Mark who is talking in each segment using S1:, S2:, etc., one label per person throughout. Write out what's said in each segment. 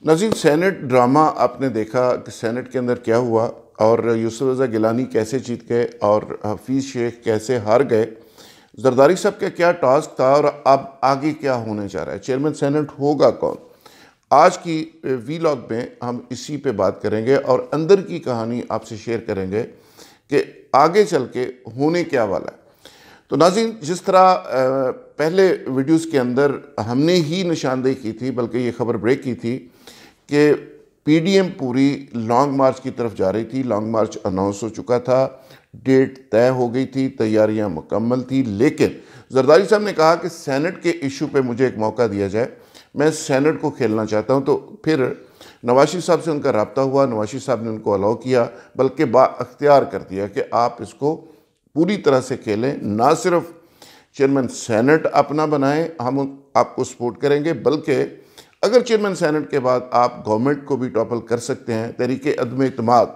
S1: ناظرین، Saint drama آپ نے دیکھا کہ سینٹ کے اندر کیا ہوا اور یوسف رضا گیلانی کیسے جیت گئے اور حفیظ شیخ کیسے ہار گئے، زرداری صاحب کا کیا ٹاسک تھا اور اب آگے کیا ہونے جا رہا ہے، چیئرمین سینٹ ہوگا کون۔ آج کی وی لاگ میں ہم اسی پہ بات کریں گے اور اندر کی کہانی آپ سے شیئر کریں گے کہ آگے چل کے ہونے کیا والا ہے۔ تو ناظرین، جس طرح پہلے ویڈیوز کے اندر ہم نے ہی نشاندہی کی تھی، بلکہ یہ خبر بریک کی تھی کہ پی ڈی ایم پوری لانگ مارچ کی طرف جا رہی تھی، لانگ مارچ اناؤنس ہو چکا تھا، ڈیٹ طے ہو گئی تھی، تیاریاں مکمل تھی، لیکن زرداری صاحب نے کہا کہ سینٹ کے ایشو پہ مجھے ایک موقع دیا جائے، میں سینٹ کو کھیلنا چاہتا ہوں۔ تو پھر نواز شریف صاحب سے ان کا رابطہ ہوا، نواز شریف صاحب نے ان کو الاؤ کیا، بلکہ با اختیار کر دیا کہ آپ اس کو پوری طرح سے کھیلیں، نہ صرف چیئرمین سینٹ اپنا بنائیں، ہم آپ کو سپورٹ کریں گے، بلکہ اگر چیئرمین سینٹ کے بعد آپ گورنمنٹ کو بھی ٹاپل کر سکتے ہیں، تحریک عدم اعتماد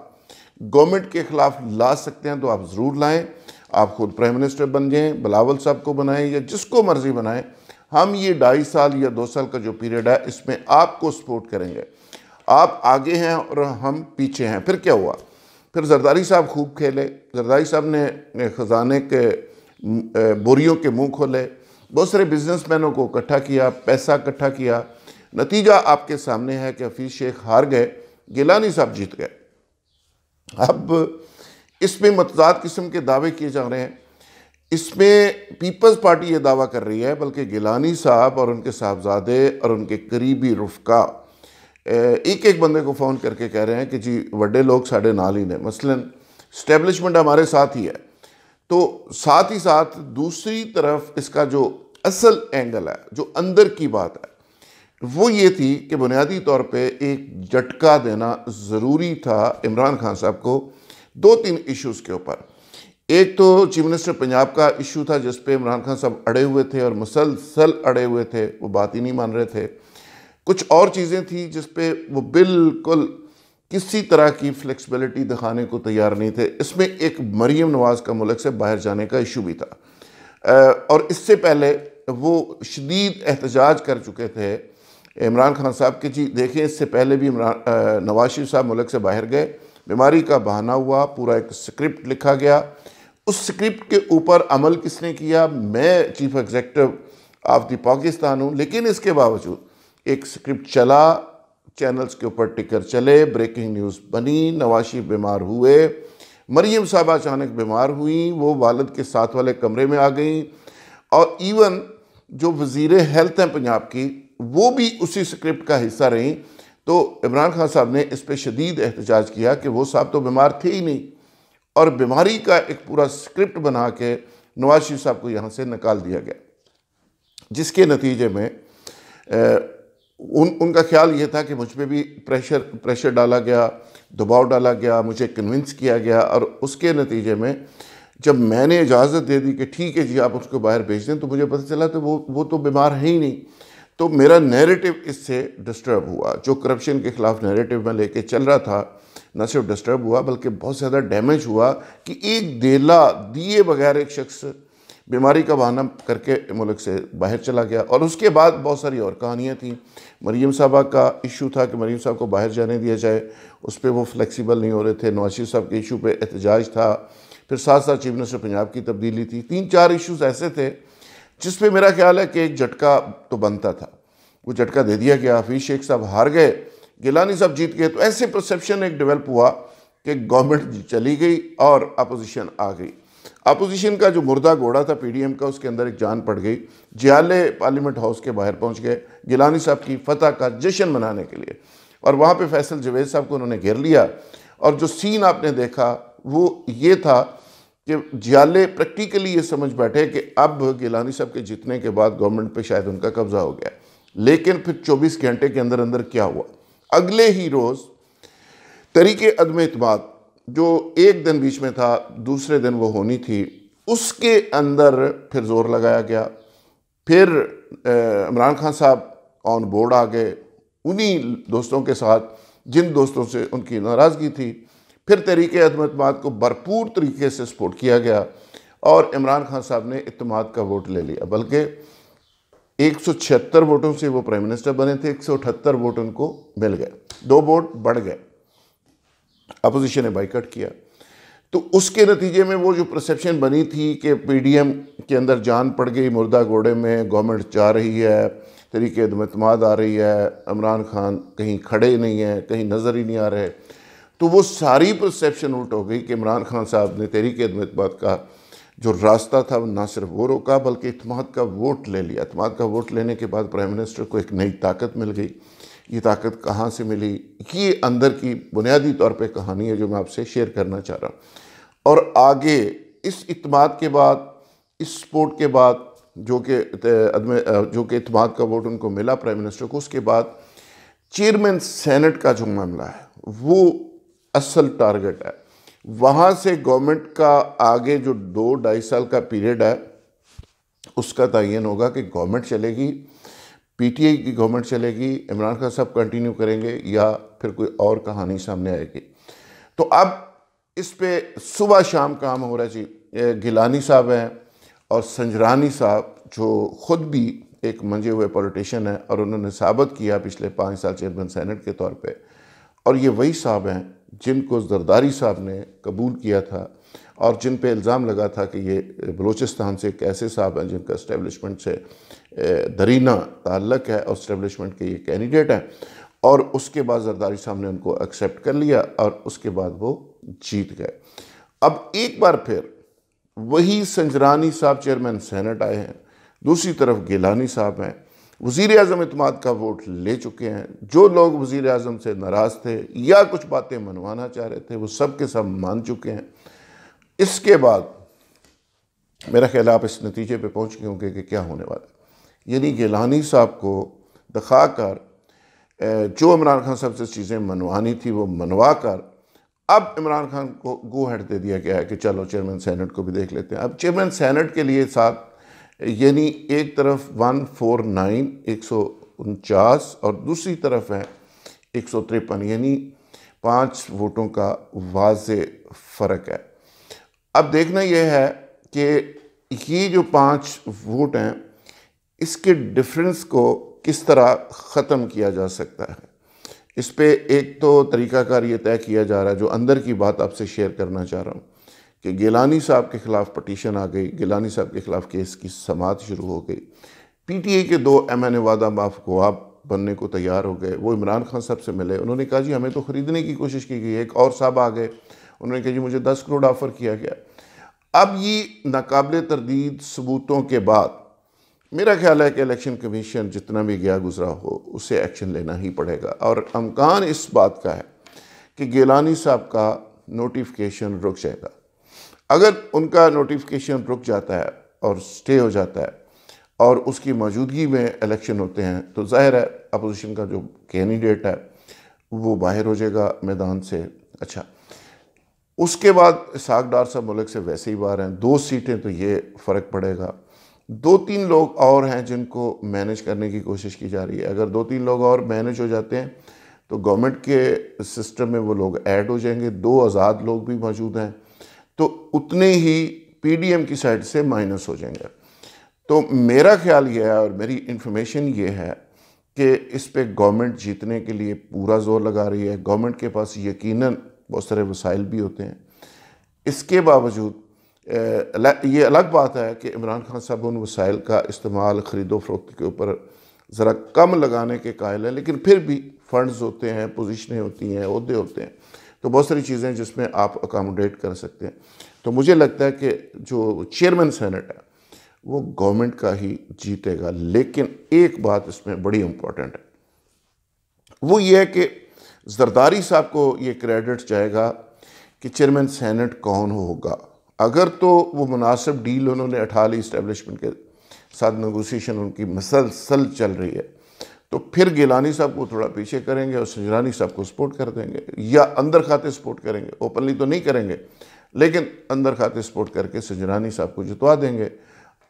S1: گورنمنٹ کے خلاف لا سکتے ہیں تو آپ ضرور لائیں، آپ خود پرائم منسٹر بن جائیں، بلاول صاحب کو بنائیں یا جس کو مرضی بنائیں، ہم یہ 2.5 سال یا 2 سال کا جو پیریڈ ہے اس میں آپ کو سپورٹ کریں گے۔ آپ آگے ہیں اور ہم پیچھے ہیں۔ پھر کیا ہوا؟ پھر زرداری صاحب خوب کھیلے، زرداری صاحب نے خزانے کے بوریوں کے منہ کھولے، بہت سارے بزنس مینوں کو اکٹھا کیا، پیسہ اکٹھا کیا، نتیجہ آپ کے سامنے ہے کہ حفیظ شیخ ہار گئے، گیلانی صاحب جیت گئے۔ اب اس میں متضاد قسم کے دعوے کیے جا رہے ہیں، اس میں پیپلز پارٹی یہ دعویٰ کر رہی ہے، بلکہ گیلانی صاحب اور ان کے صاحبزادے اور ان کے قریبی رفقا ایک بندے کو فون کر کے کہہ رہے ہیں کہ جی وڈے لوگ ساڑھے نال ہی نے، مثلا اسٹیبلشمنٹ ہمارے ساتھ ہی ہے۔ تو ساتھ ہی ساتھ دوسری طرف اس کا جو اصل اینگل ہے، جو اندر کی بات ہے، وہ یہ تھی کہ بنیادی طور پہ ایک جھٹکا دینا ضروری تھا عمران خان صاحب کو 2-3 ایشوز کے اوپر۔ ایک تو چیف منسٹر پنجاب کا ایشو تھا جس پہ عمران خان صاحب اڑے ہوئے تھے اور مسلسل اڑے ہوئے تھے، وہ بات ہی نہیں مان رہے تھے۔ کچھ اور چیزیں تھیں جس پہ وہ بالکل کسی طرح کی فلیکسبلٹی دکھانے کو تیار نہیں تھے۔ اس میں ایک مریم نواز کا ملک سے باہر جانے کا ایشو بھی تھا، اور اس سے پہلے وہ شدید احتجاج کر چکے تھے عمران خان صاحب کہ جی دیکھیں اس سے پہلے بھی نواز شریف صاحب ملک سے باہر گئے، بیماری کا بہانہ ہوا، پورا ایک سکرپٹ لکھا گیا، اس سکرپٹ کے اوپر عمل کس نے کیا؟ میں chief executive of the Pakistan ہوں، لیکن اس کے باوجود ایک سکرپٹ چلا، چینلز کے اوپر ٹکر چلے، بریکنگ نیوز بنی، نواز شریف بیمار ہوئے، مریم صاحبہ اچانک بیمار ہوئیں، وہ والد کے ساتھ والے کمرے میں آ گئیں، اور ایون جو وزیر ہیلتھ ہیں پنجاب کی وہ بھی اسی سکرپٹ کا حصہ رہیں۔ تو عمران خان صاحب نے اس پہ شدید احتجاج کیا کہ وہ صاحب تو بیمار تھے ہی نہیں، اور بیماری کا ایک پورا سکرپٹ بنا کے نواز شریف صاحب کو یہاں سے نکال دیا گیا، جس کے نتیجے میں ان کا خیال یہ تھا کہ مجھ پہ بھی پریشر ڈالا گیا، دباؤ ڈالا گیا، مجھے کنونس کیا گیا، اور اس کے نتیجے میں جب میں نے اجازت دے دی کہ ٹھیک ہے جی آپ اس کو باہر بھیج دیں، تو مجھے پتہ چلا تو وہ تو بیمار ہے ہی نہیں۔ تو میرا نیریٹو اس سے ڈسٹرب ہوا، جو کرپشن کے خلاف نیریٹو میں لے کے چل رہا تھا، نہ صرف ڈسٹرب ہوا بلکہ بہت زیادہ ڈیمیج ہوا کہ ایک دیلا دیے بغیر ایک شخص بیماری کا بہانہ کر کے ملک سے باہر چلا گیا۔ اور اس کے بعد بہت ساری اور کہانیاں تھیں۔ مریم صاحبہ کا ایشو تھا کہ مریم صاحب کو باہر جانے دیا جائے، اس پہ وہ فلیکسیبل نہیں ہو رہے تھے۔ نواز شریف صاحب کے ایشو پہ احتجاج تھا، پھر ساتھ ساتھ چیف منسٹر پنجاب کی تبدیلی تھی۔ 3-4 ایشوز ایسے تھے جس پہ میرا خیال ہے کہ ایک جھٹکا تو بنتا تھا، وہ جھٹکا دے دیا گیا۔ حفیظ شیخ صاحب ہار گئے، گیلانی صاحب جیت گئے، تو ایسے پرسیپشن ایک ڈیولپ ہوا کہ گورنمنٹ چلی گئی اور اپوزیشن آ گئی۔ اپوزیشن کا جو مردہ گھوڑا تھا پی ڈی ایم کا، اس کے اندر ایک جان پڑ گئی، جیالے پارلیمنٹ ہاؤس کے باہر پہنچ گئے گیلانی صاحب کی فتح کا جشن منانے کے لیے، اور وہاں پہ فیصل جوید صاحب کو انہوں نے گھیر لیا۔ اور جو سین آپ نے دیکھا وہ یہ تھا کہ جیالے پریکٹیکلی یہ سمجھ بیٹھے کہ اب گیلانی صاحب کے جیتنے کے بعد گورنمنٹ پہ شاید ان کا قبضہ ہو گیا۔ لیکن پھر 24 گھنٹے کے اندر اندر کیا ہوا؟ اگلے ہی روز تحریک عدم اعتماد جو ایک دن بیچ میں تھا، دوسرے دن وہ ہونی تھی، اس کے اندر پھر زور لگایا گیا۔ پھر عمران خان صاحب آن بورڈ آ گئے انہی دوستوں کے ساتھ جن دوستوں سے ان کی ناراضگی تھی۔ پھر تحریک عدم اعتماد کو بھرپور طریقے سے سپورٹ کیا گیا اور عمران خان صاحب نے اعتماد کا ووٹ لے لیا۔ بلکہ 176 ووٹوں سے وہ پرائم منسٹر بنے تھے، 178 ووٹ ان کو مل گئے، 2 ووٹ بڑھ گئے، اپوزیشن نے بائیکاٹ کیا۔ تو اس کے نتیجے میں وہ جو پرسیپشن بنی تھی کہ پی ڈی ایم کے اندر جان پڑ گئی مردہ گھوڑے میں، گورنمنٹ جا رہی ہے، تحریک عدم اعتماد آ رہی ہے، عمران خان کہیں کھڑے نہیں ہیں، کہیں نظر ہی نہیں آ رہے، تو وہ ساری پرسیپشن الٹ ہو گئی کہ عمران خان صاحب نے تحریک عدم اعتماد کا جو راستہ تھا نہ صرف وہ روکا بلکہ اعتماد کا ووٹ لے لیا۔ اعتماد کا ووٹ لینے کے بعد پرائم منسٹر کو ایک نئی طاقت مل گئی۔ یہ طاقت کہاں سے ملی؟ یہ اندر کی بنیادی طور پہ کہانی ہے جو میں آپ سے شیئر کرنا چاہ رہا ہوں۔ اور آگے اس اعتماد کے بعد، اس سپورٹ کے بعد جو کہ اعتماد کا ووٹ ان کو ملا پرائم منسٹر کو، اس کے بعد چیئرمین سینٹ کا جو معاملہ ہے وہ اصل ٹارگٹ ہے۔ وہاں سے گورنمنٹ کا آگے جو 2-2.5 سال کا پیریڈ ہے اس کا تعین ہوگا کہ گورنمنٹ چلے گی، پی ٹی آئی کی گورنمنٹ چلے گی، عمران خان صاحب کنٹینیو کریں گے، یا پھر کوئی اور کہانی سامنے آئے گی۔ تو اب اس پہ صبح شام کام ہو رہا ہے جی۔ گیلانی صاحب ہیں اور سنجرانی صاحب جو خود بھی ایک منجے ہوئے پولیٹیشین ہیں، اور انہوں نے ثابت کیا پچھلے 5 سال چیئرمین سینٹ کے طور پہ، اور یہ وہی صاحب ہیں جن کو زرداری صاحب نے قبول کیا تھا اور جن پہ الزام لگا تھا کہ یہ بلوچستان سے ایک ایسے صاحب ہیں جن کا اسٹیبلشمنٹ سے درینہ تعلق ہے اور اسٹیبلشمنٹ کے یہ کینڈیڈیٹ ہیں، اور اس کے بعد زرداری صاحب نے ان کو ایکسیپٹ کر لیا اور اس کے بعد وہ جیت گئے۔ اب ایک بار پھر وہی سنجرانی صاحب چیئرمین سینٹ آئے ہیں، دوسری طرف گیلانی صاحب ہیں، وزیر اعظم اعتماد کا ووٹ لے چکے ہیں۔ جو لوگ وزیر اعظم سے ناراض تھے یا کچھ باتیں منوانا چاہ رہے تھے وہ سب کے سب مان چکے ہیں۔ اس کے بعد میرا خیال آپ اس نتیجے پہ پہنچ گئے ہوں گے کہ کیا ہونے والا ہے، یعنی گیلانی صاحب کو دکھا کر جو عمران خان صاحب سے چیزیں منوانی تھی وہ منوا کر اب عمران خان کو گو ہیڈ دے دیا گیا ہے کہ چلو چیئرمین سینٹ کو بھی دیکھ لیتے ہیں۔ اب چیئرمین سینٹ کے لیے ساتھ یعنی ایک طرف 149 149 اور دوسری طرف ہے 153، یعنی 5 ووٹوں کا واضح فرق ہے۔ اب دیکھنا یہ ہے کہ یہ جو 5 ووٹ ہیں اس کے ڈیفرنس کو کس طرح ختم کیا جا سکتا ہے۔ اس پہ ایک تو طریقہ کار یہ طے کیا جا رہا ہے، جو اندر کی بات آپ سے شیئر کرنا چاہ رہا ہوں، کہ گیلانی صاحب کے خلاف پٹیشن آ گئی، گیلانی صاحب کے خلاف کیس کی سماعت شروع ہو گئی۔ پی ٹی آئی کے 2 ایم این اے وعدہ معاف گواہ بننے کو تیار ہو گئے، وہ عمران خان صاحب سے ملے، انہوں نے کہا جی ہمیں تو خریدنے کی کوشش کی گئی۔ ایک اور صاحب آ گئے، انہوں نے کہا جی مجھے 10 کروڑ آفر کیا گیا۔ اب یہ ناقابل تردید ثبوتوں کے بعد میرا خیال ہے کہ الیکشن کمیشن جتنا بھی گیا گزرا ہو اسے ایکشن لینا ہی پڑے گا، اور امکان اس بات کا ہے کہ گیلانی صاحب کا نوٹیفیکیشن رک جائے گا۔ اگر ان کا نوٹیفیکیشن رک جاتا ہے اور سٹے ہو جاتا ہے اور اس کی موجودگی میں الیکشن ہوتے ہیں تو ظاہر ہے اپوزیشن کا جو کینڈیڈیٹ ہے وہ باہر ہو جائے گا میدان سے۔ اچھا، اس کے بعد اسحاق ڈار صاحب ملک سے ویسے ہی باہر ہیں، 2 سیٹیں تو یہ فرق پڑے گا۔ 2-3 لوگ اور ہیں جن کو مینج کرنے کی کوشش کی جا رہی ہے۔ اگر 2-3 لوگ اور مینج ہو جاتے ہیں تو گورنمنٹ کے سسٹم میں وہ لوگ ایڈ ہو جائیں گے، 2 آزاد لوگ بھی موجود ہیں، تو اتنے ہی پی ڈی ایم کی سائڈ سے مائنس ہو جائیں گے۔ تو میرا خیال یہ ہے اور میری انفارمیشن یہ ہے کہ اس پہ گورنمنٹ جیتنے کے لیے پورا زور لگا رہی ہے۔ گورنمنٹ کے پاس یقیناً بہت سارے وسائل بھی ہوتے ہیں، اس کے باوجود یہ الگ بات ہے کہ عمران خان صاحب ان وسائل کا استعمال خرید و فروخت کے اوپر ذرا کم لگانے کے قائل ہے، لیکن پھر بھی فنڈز ہوتے ہیں، پوزیشنیں ہوتی ہیں، عہدے ہوتے ہیں، تو بہت ساری چیزیں جس میں آپ اکاموڈیٹ کر سکتے ہیں۔ تو مجھے لگتا ہے کہ جو چیئرمین سینٹ ہے وہ گورنمنٹ کا ہی جیتے گا، لیکن ایک بات اس میں بڑی امپورٹنٹ ہے، وہ یہ ہے کہ زرداری صاحب کو یہ کریڈٹ جائے گا کہ چیئرمین سینٹ کون ہوگا۔ اگر تو وہ مناسب ڈیل انہوں نے اٹھا لی، اسٹیبلشمنٹ کے ساتھ نیگوسیشن ان کی مسلسل چل رہی ہے، تو پھر گیلانی صاحب کو تھوڑا پیچھے کریں گے اور سنجرانی صاحب کو سپورٹ کر دیں گے، یا اندر کھاتے سپورٹ کریں گے، اوپنلی تو نہیں کریں گے لیکن اندر کھاتے سپورٹ کر کے سنجرانی صاحب کو جتوا دیں گے۔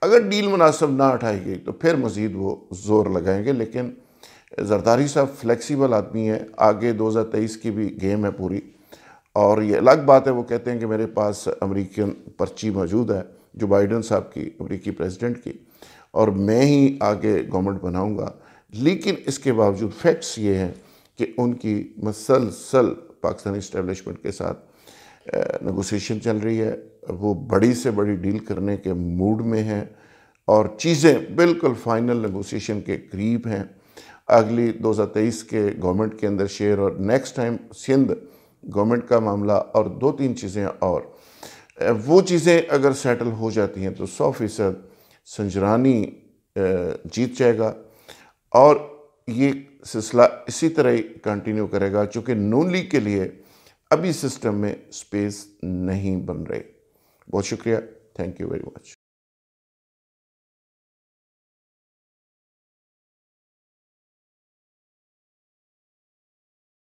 S1: اگر ڈیل مناسب نہ اٹھائی گئی تو پھر مزید وہ زور لگائیں گے، لیکن زرداری صاحب فلیکسیبل آدمی ہے، آگے 2023 کی بھی گیم ہے پوری، اور یہ الگ بات ہے وہ کہتے ہیں کہ میرے پاس امریکن پرچی موجود ہے جو بائیڈن صاحب کی، امریکی پریزیڈنٹ کی، اور میں ہی آگے گورنمنٹ بناؤں گا، لیکن اس کے باوجود فیکٹس یہ ہیں کہ ان کی مسلسل پاکستانی اسٹیبلشمنٹ کے ساتھ نیگوسیشن چل رہی ہے، وہ بڑی سے بڑی ڈیل کرنے کے موڈ میں ہیں اور چیزیں بالکل فائنل نیگوسیشن کے قریب ہیں۔ اگلی 2023 کے گورنمنٹ کے اندر شیئر اور نیکسٹ ٹائم سندھ گورنمنٹ کا معاملہ اور 2-3 چیزیں اور وہ چیزیں اگر سیٹل ہو جاتی ہیں تو 100% سنجرانی جیت جائے گا، اور یہ سلسلہ اسی طرح ہی کنٹینیو کرے گا، چونکہ نون لیگ کے لیے ابھی سسٹم میں سپیس نہیں بن رہی۔ بہت شکریہ، تھینک یو ویری مچ۔